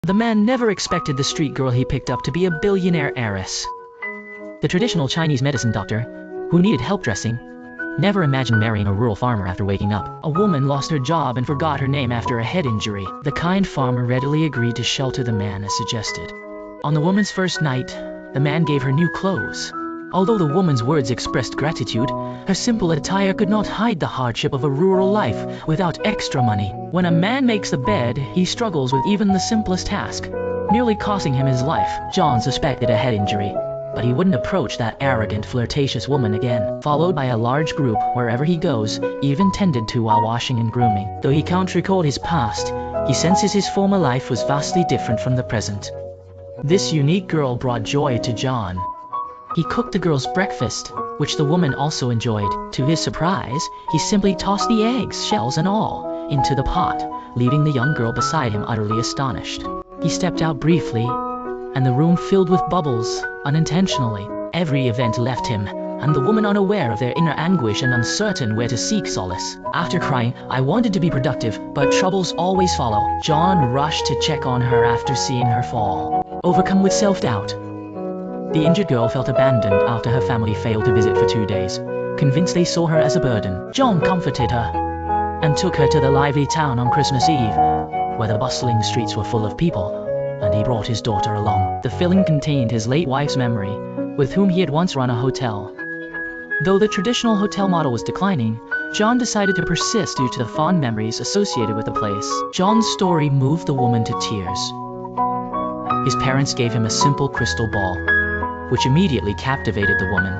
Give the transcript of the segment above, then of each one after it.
The man never expected the street girl he picked up to be a billionaire heiress. The traditional Chinese medicine doctor, who needed help dressing, never imagined marrying a rural farmer after waking up. A woman lost her job and forgot her name after a head injury. The kind farmer readily agreed to shelter the man as suggested. On the woman's first night, the man gave her new clothes. Although the woman's words expressed gratitude, her simple attire could not hide the hardship of a rural life without extra money. When a man makes the bed, he struggles with even the simplest task, nearly costing him his life. John suspected a head injury, but he wouldn't approach that arrogant, flirtatious woman again. Followed by a large group wherever he goes, even tended to while washing and grooming. Though he can't recall his past, he senses his former life was vastly different from the present. This unique girl brought joy to John. He cooked the girl's breakfast, which the woman also enjoyed. To his surprise, he simply tossed the eggs, shells and all, into the pot, leaving the young girl beside him utterly astonished. He stepped out briefly, and the room filled with bubbles, unintentionally. Every event left him, and the woman unaware of their inner anguish and uncertain where to seek solace. After crying, "I wanted to be productive, but troubles always follow," John rushed to check on her after seeing her fall. Overcome with self-doubt, the injured girl felt abandoned after her family failed to visit for 2 days. Convinced they saw her as a burden, John comforted her and took her to the lively town on Christmas Eve, where the bustling streets were full of people, and he brought his daughter along. The filling contained his late wife's memory, with whom he had once run a hotel. Though the traditional hotel model was declining, John decided to persist due to the fond memories associated with the place. John's story moved the woman to tears. His parents gave him a simple crystal ball, which immediately captivated the woman,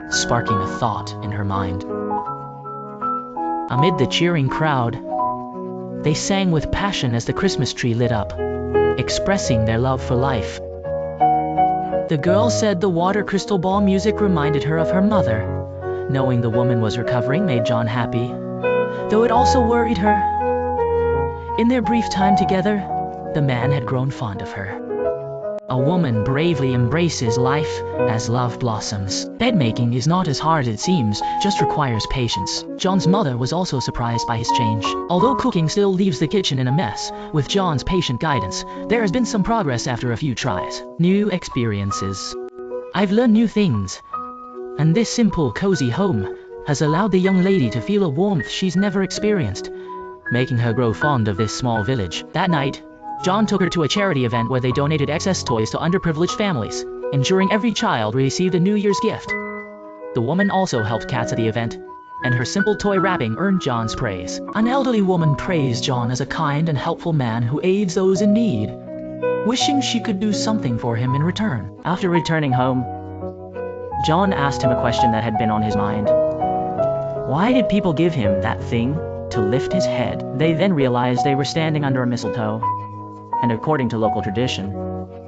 sparking a thought in her mind. Amid the cheering crowd, they sang with passion as the Christmas tree lit up, expressing their love for life. The girl said the water crystal ball music reminded her of her mother. Knowing the woman was recovering made John happy, though it also worried her. In their brief time together, the man had grown fond of her. A woman bravely embraces life as love blossoms. Bedmaking is not as hard as it seems, just requires patience. John's mother was also surprised by his change. Although cooking still leaves the kitchen in a mess, with John's patient guidance, there has been some progress after a few tries. New experiences. I've learned new things, and this simple, cozy home has allowed the young lady to feel a warmth she's never experienced, making her grow fond of this small village. That night, John took her to a charity event where they donated excess toys to underprivileged families, ensuring every child received a New Year's gift. The woman also helped cats at the event, and her simple toy wrapping earned John's praise. An elderly woman praised John as a kind and helpful man who aids those in need, wishing she could do something for him in return. After returning home, John asked him a question that had been on his mind. Why did people give him that thing to lift his head? They then realized they were standing under a mistletoe, and according to local tradition,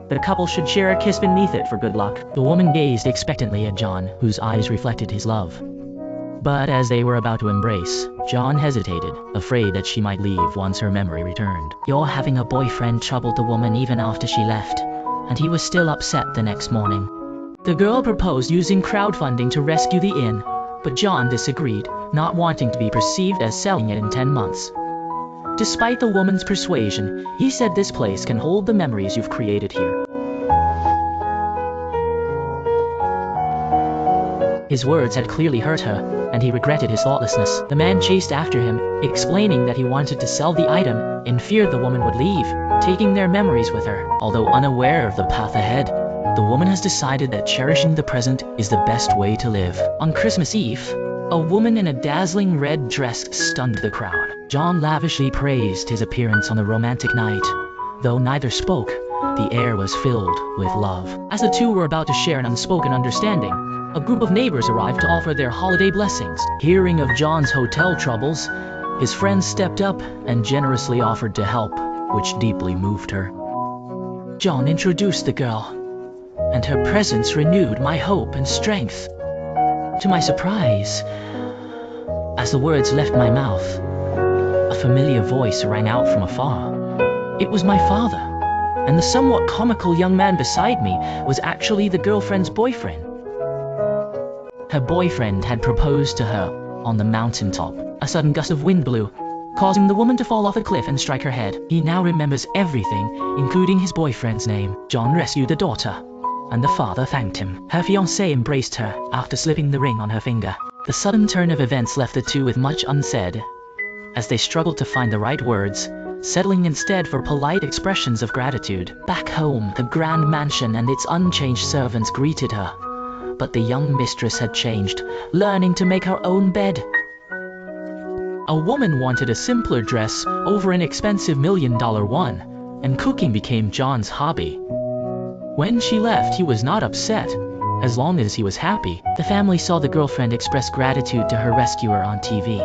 the couple should share a kiss beneath it for good luck. The woman gazed expectantly at John, whose eyes reflected his love. But as they were about to embrace, John hesitated, afraid that she might leave once her memory returned. Your having a boyfriend troubled the woman even after she left, and he was still upset the next morning. The girl proposed using crowdfunding to rescue the inn, but John disagreed, not wanting to be perceived as selling it in 10 months. Despite the woman's persuasion, he said this place can hold the memories you've created here. His words had clearly hurt her, and he regretted his thoughtlessness. The man chased after him, explaining that he wanted to sell the item, in fear the woman would leave, taking their memories with her. Although unaware of the path ahead, the woman has decided that cherishing the present is the best way to live. On Christmas Eve, a woman in a dazzling red dress stunned the crowd. John lavishly praised his appearance on the romantic night. Though neither spoke, the air was filled with love. As the two were about to share an unspoken understanding, a group of neighbors arrived to offer their holiday blessings. Hearing of John's hotel troubles, his friends stepped up and generously offered to help, which deeply moved her. John introduced the girl, and her presence renewed my hope and strength. To my surprise, as the words left my mouth, a familiar voice rang out from afar. It was my father, and the somewhat comical young man beside me was actually the girlfriend's boyfriend. Her boyfriend had proposed to her on the mountaintop. A sudden gust of wind blew, causing the woman to fall off a cliff and strike her head. He now remembers everything, including his boyfriend's name. John rescued the daughter, and the father thanked him. Her fiancé embraced her after slipping the ring on her finger. The sudden turn of events left the two with much unsaid, as they struggled to find the right words, settling instead for polite expressions of gratitude. Back home, the grand mansion and its unchanged servants greeted her, but the young mistress had changed, learning to make her own bed. A woman wanted a simpler dress over an expensive $1 million one, and cooking became John's hobby. When she left, he was not upset, as long as he was happy. The family saw the girlfriend express gratitude to her rescuer on TV,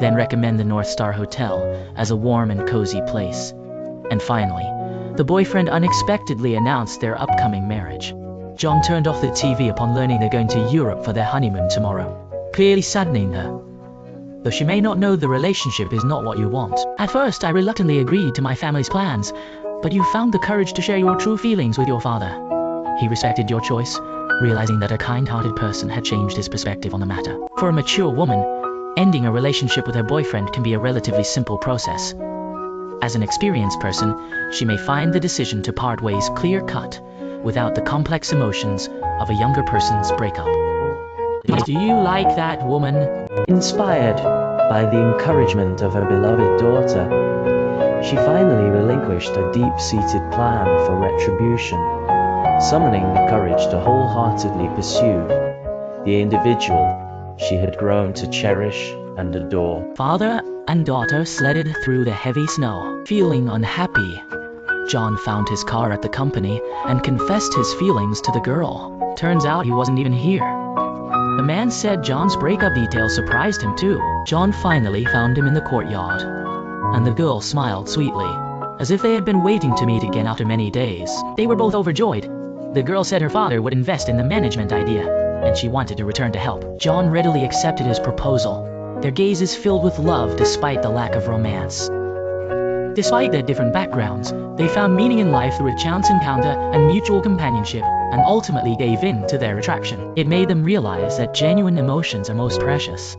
then recommend the North Star Hotel as a warm and cozy place. And finally, the boyfriend unexpectedly announced their upcoming marriage. John turned off the TV upon learning they're going to Europe for their honeymoon tomorrow, clearly saddening her. Though she may not know, the relationship is not what you want. At first, I reluctantly agreed to my family's plans, but you found the courage to share your true feelings with your father. He respected your choice, realizing that a kind-hearted person had changed his perspective on the matter. For a mature woman, ending a relationship with her boyfriend can be a relatively simple process. As an experienced person, she may find the decision to part ways clear-cut, without the complex emotions of a younger person's breakup. Do you like that woman? Inspired by the encouragement of her beloved daughter, she finally relinquished a deep-seated plan for retribution, summoning the courage to wholeheartedly pursue the individual she had grown to cherish and adore. Father and daughter sledded through the heavy snow. Feeling unhappy, John found his car at the company and confessed his feelings to the girl. Turns out he wasn't even here. The man said John's breakup details surprised him too. John finally found him in the courtyard, and the girl smiled sweetly, as if they had been waiting to meet again after many days. They were both overjoyed. The girl said her father would invest in the management idea, and she wanted to return to help. John readily accepted his proposal, their gazes filled with love despite the lack of romance. Despite their different backgrounds, they found meaning in life through a chance encounter and mutual companionship, and ultimately gave in to their attraction. It made them realize that genuine emotions are most precious.